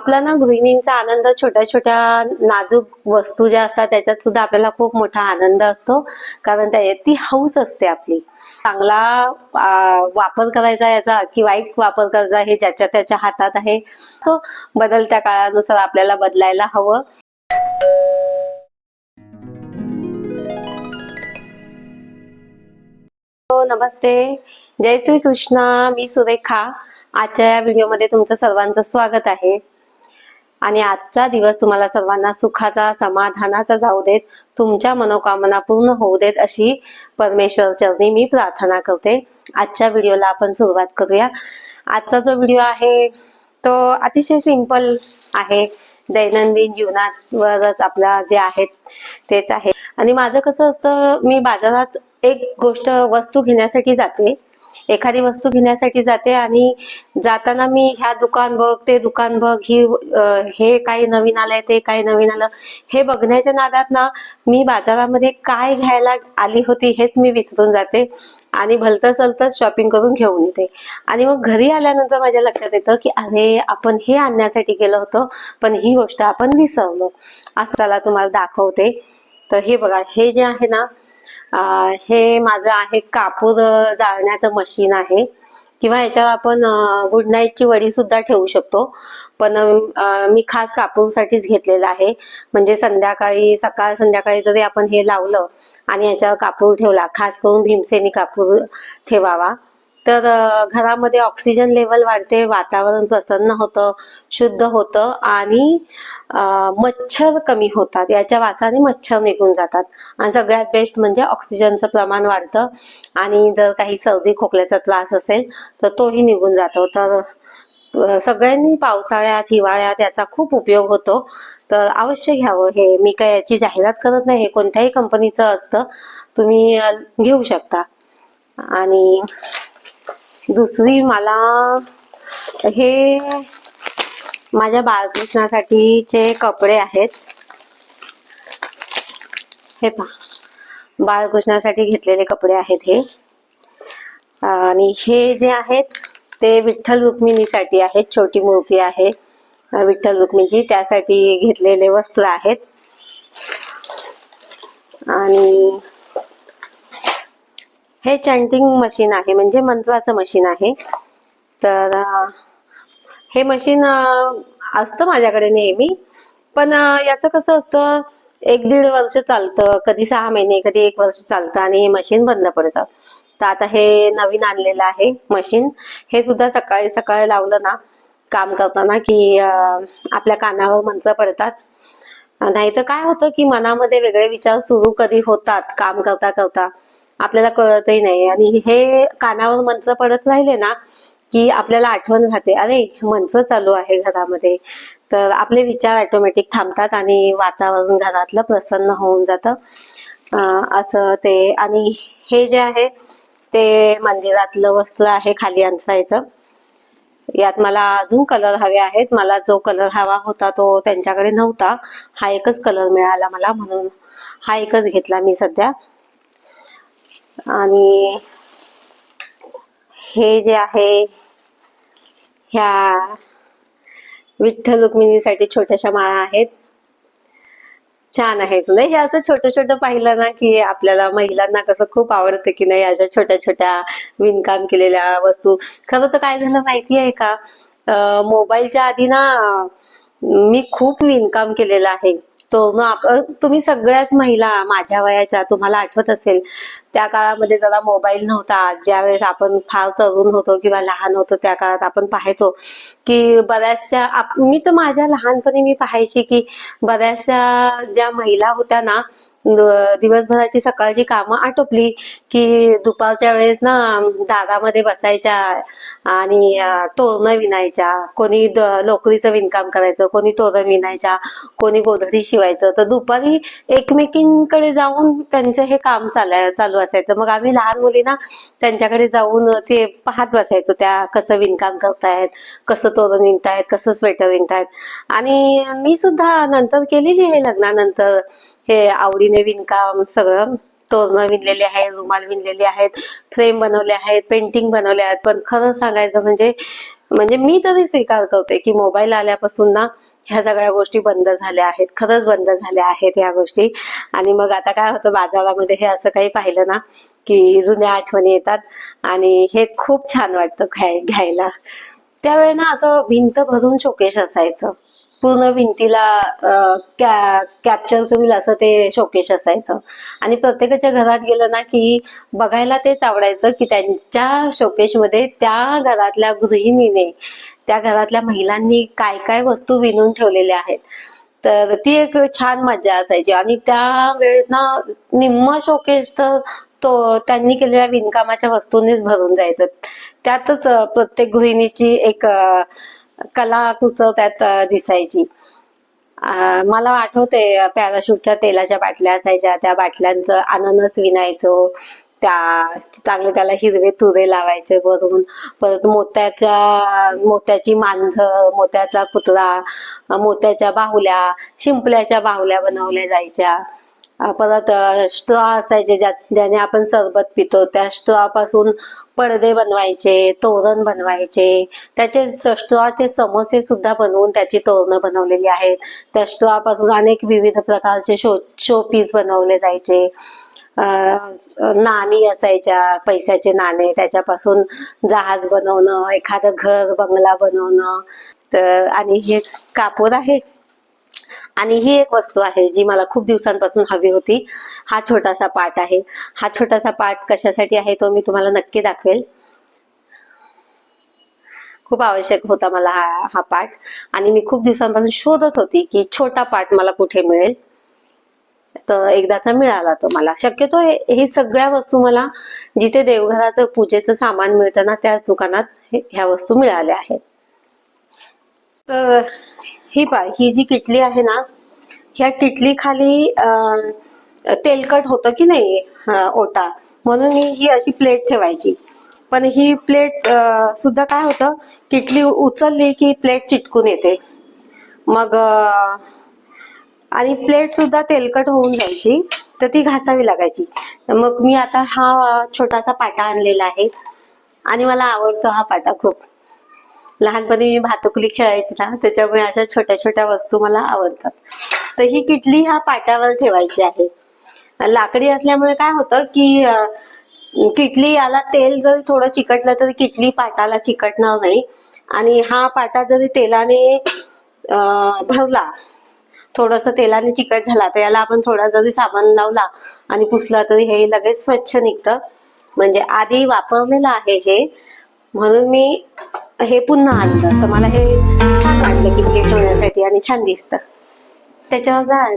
आपला ना गृहिणींचा आनंद छोट्या छोट्या नाजूक वस्तू ज्या असतात त्याच्यात सुद्धा आपल्याला खूप मोठा आनंद असतो, कारण ती हौस असते आपली. चांगला वापर करायचा याचा की वाईट वापर करायचा हे ज्याच्या त्याच्या हातात आहे. सो बदलत्या काळानुसार आपल्याला बदलायला हवं. नमस्ते, जय श्री कृष्णा. मी सुरेखा. आजच्या या व्हिडिओमध्ये तुमचं सर्वांचं स्वागत आहे. आणि आजचा दिवस तुम्हाला सर्वांना सुखाचा, समाधानाचा जाऊ देत, तुमच्या मनोकामना पूर्ण होऊ देत अशी परमेश्वर चरणी मी प्रार्थना करते. आजच्या व्हिडिओला आपण सुरुवात करूया. आजचा जो व्हिडिओ आहे तो अतिशय सिंपल आहे. दैनंदिन जीवनावरच आपला जे आहेत तेच आहे. आणि माझं कसं असतं, मी बाजारात एक गोष्ट वस्तू घेण्यासाठी जाते, एखादी वस्तू घेण्यासाठी जाते आणि जाताना मी ह्या दुकान बघ, ते दुकान बघ, हे काही नवीन आलंय, ते काही नवीन आलं, हे बघण्याच्या नादात ना मी बाजारामध्ये काय घ्यायला आली होती हेच मी विसरून जाते आणि भलतं सलतं शॉपिंग करून घेऊन येते. आणि मग घरी आल्यानंतर माझ्या लक्षात येतं की अरे, आपण हे आणण्यासाठी गेलो होतो पण ही गोष्ट आपण विसरलो. असं त्याला तुम्हाला दाखवते. तर हे बघा, हे जे आहे ना, हे माझं आहे कापूर जाळण्याचं मशीन आहे, किंवा याच्यावर आपण गुड नाईटची वडी सुद्धा ठेवू शकतो. पण मी खास कापूरसाठीच घेतलेलं आहे. म्हणजे संध्याकाळी, सकाळ संध्याकाळी जरी आपण हे लावलं आणि याच्यावर कापूर ठेवला, खास करून भीमसेनी कापूर ठेवावा, तर घरामध्ये ऑक्सिजन लेवल वाढते, वातावरण प्रसन्न होतं, शुद्ध होतं आणि मच्छर कमी होतात. याच्या वासाने मच्छर निघून जातात. आणि सगळ्यात बेस्ट म्हणजे ऑक्सिजनचं प्रमाण वाढतं आणि जर काही सर्दी खोकल्याचा त्रास असेल तर तोही निघून जातो. तर सगळ्यांनी पावसाळ्यात, हिवाळ्यात याचा खूप उपयोग होतो. तर अवश्य घ्यावं हे. मी काय याची जाहिरात करत नाही, हे कोणत्याही कंपनीचं असतं, तुम्ही घेऊ शकता. आणि दुसरी मला हे माझ्या बाळकृष्णासाठीचे कपडे आहेत. हे पहा, बाळकृष्णासाठी घेतलेले कपडे आहेत हे. आणि हे जे आहेत ते विठ्ठल रुक्मिणीसाठी आहेत. छोटी मूर्ती आहे विठ्ठल रुक्मिणीची, त्यासाठी घेतलेले वस्त्र आहेत. आणि हे चॅन्टिंग मशीन आहे, म्हणजे मंत्राचं मशीन आहे. तर हे मशीन असतं माझ्याकडे नेहमी, पण याचं कसं असतं, 1-1.5 वर्ष चालतं, कधी 6 महिने, कधी 1 वर्ष चालतं आणि हे मशीन बंद पडतं. तर आता हे नवीन आणलेलं आहे मशीन. हे सुद्धा सकाळी सकाळी लावलं ना काम करताना की आपल्या कानावर मंत्र पडतात. नाही तर काय होतं की मनामध्ये वेगळे विचार सुरू कधी होतात काम करता करता, आपल्याला कळतही नाही. आणि हे कानावर मंत्र पडत राहिले ना की आपल्याला आठवण राहते, अरे मंत्र चालू आहे घरामध्ये. तर आपले विचार ऑटोमॅटिक थांबतात आणि वातावरण घरातलं प्रसन्न होऊन जातं. असं ते. आणि हे जे आहे ते मंदिरातलं वस्त्र आहे खाली अंथरायचं. यात मला अजून कलर हवे आहेत. मला जो कलर हवा होता तो त्यांच्याकडे नव्हता, हा एकच कलर मिळाला मला, म्हणून हा एकच घेतला मी सध्या. आणि हे जे आहे, ह्या विठ्ठल रुक्मिणीसाठी छोट्याशा माळा आहेत. छान आहे तुला हे असं छोटं छोटं पाहिलं ना की आपल्याला महिलांना कसं खूप आवडतं की नाही, अशा छोट्या छोट्या विणकाम केलेल्या वस्तू. खरं तर काय झालं माहिती आहे का, मोबाईलच्या आधी ना मी खूप विणकाम केलेलं आहे. तुम्ही सगळ्याच महिला माझ्या वयाच्या, तुम्हाला आठवत असेल त्या काळामध्ये जरा मोबाईल नव्हता, ज्यावेळेस आपण फार तरुण होतो किंवा लहान होतो त्या काळात आपण पाहायचो की बऱ्याचशा, मी तर माझ्या लहानपणी मी पाहायची की बऱ्याचशा ज्या महिला होत्या ना, दिवसभराची सकाळची कामं आटोपली की दुपारच्या वेळेस ना दारामध्ये बसायच्या आणि तोरणं विणायच्या. कोणी लोकरीचं विणकाम करायचं, कोणी तोरण विणायच्या, कोणी गोधडी शिवायचं. तर दुपारी एकमेकींकडे जाऊन त्यांचं हे काम चालू असायचं. मग आम्ही लहान मुली ना त्यांच्याकडे जाऊन ते पाहत बसायचो, त्या कसं विणकाम करतायत, कसं तोरण विणतायत, कसं स्वेटर विणतायत. आणि मी सुद्धा नंतर केलेली आहे लग्नानंतर हे आवडीने विणकाम सगळं. तोरणं विणलेली आहेत, रुमाल विणलेले आहेत, फ्रेम बनवले आहेत, पेंटिंग बनवले आहेत. पण खरं सांगायचं म्हणजे म्हणजे मी तरी स्वीकार करते की मोबाईल आल्यापासून ना ह्या सगळ्या गोष्टी बंद झाल्या आहेत, खरंच बंद झाल्या आहेत ह्या गोष्टी. आणि मग आता काय होतं, बाजारामध्ये हे असं काही पाहिलं ना की जुन्या आठवणी येतात आणि हे खूप छान वाटतं घ्यायला. त्यावेळी ना असं भिंत भरून शोकेश असायचं, पूर्ण भिंतीला कॅप्चर करील असं ते शोकेश असायचं. आणि प्रत्येकाच्या घरात गेलं ना की बघायला तेच आवडायचं की त्यांच्या शोकेशमध्ये त्या घरातल्या गृहिणीने, त्या घरातल्या महिलांनी काय काय वस्तू विणून ठेवलेल्या आहेत. तर ती एक छान मजा असायची. आणि त्या वेळेस ना निम्म शोकेश तर तो त्यांनी केलेल्या विणकामाच्या वस्तूंनीच भरून जायचं. त्यातच प्रत्येक गृहिणीची एक कला कुसर त्यात दिसायची. मला आठवते पॅराशूटच्या तेलाच्या बाटल्या असायच्या, त्या बाटल्यांचं अननस विणायचो, चांगले त्याला हिरवे तुरे लावायचे वरून. परत मोत्याची मांजर, मोत्याचा पुतळा, मोत्याच्या बाहुल्या, शिंपल्याच्या बाहुल्या बनवल्या जायच्या. परत स्ट्रॉ असायचे ज्याने आपण सरबत पितो, त्या स्ट्रॉ पासून पडदे बनवायचे, तोरण बनवायचे. त्याचे स्ट्रॉचे समोसे सुद्धा बनवून त्याची तोरणं बनवलेली आहेत. त्या स्ट्रॉ पासून अनेक विविध प्रकारचे शो पीस बनवले जायचे. नाणी असायच्या, पैशाचे नाणे, त्याच्यापासून जहाज बनवणं, एखादं घर बंगला बनवणं. तर आणि हे कापूर आहे. आणि ही एक वस्तू आहे जी मला खूप दिवसांपासून हवी होती. हा छोटासा पाट आहे. हा छोटासा पाट कशासाठी आहे तो मी तुम्हाला नक्की दाखवेल. खूप आवश्यक होता मला हा पाट. आणि मी खूप दिवसांपासून शोधत होती की छोटा पाट मला कुठे मिळेल. तर एकदाचा मिळाला तो मला. शक्यतो हे सगळ्या वस्तू मला जिथे देवघराचं पूजेचं सामान मिळतं ना त्याच दुकानात ह्या वस्तू मिळाल्या आहेत. तर ही जी किटली आहे ना, ह्या किटली खाली तेलकट होतं की नाही ओटा, म्हणून मी ही अशी प्लेट ठेवायची. पण ही प्लेट सुद्धा काय होतं, किटली उचलली की प्लेट चिटकून येते. मग आणि प्लेट सुद्धा तेलकट होऊन जायची, तर ती घासावी लागायची. मग मी आता हा छोटासा पाटा आणलेला आहे आणि मला आवडतो हा पाटा खूप. लहानपणी मी भातुकली खेळायची ना, त्याच्यामुळे अशा छोट्या छोट्या वस्तू मला आवडतात. तर ही किटली ह्या पाट्यावर ठेवायची आहे. लाकडी असल्यामुळे काय होतं की किटली याला तेल जरी थोडं चिकटलं तरी किटली पाटाला चिकटणार नाही. आणि हा पाटा जरी तेलाने भरला, थोडस तेलाने चिकट झाला, तर याला आपण थोडा जरी साबण लावला आणि पुसला तरी हे लगेच स्वच्छ निघतं. म्हणजे आधी वापरलेलं आहे हे, म्हणून मी हे पुन्हा आणलं. तर मला हे छान वाटलं किटली ठेवण्यासाठी आणि छान दिसतं त्याच्यावर.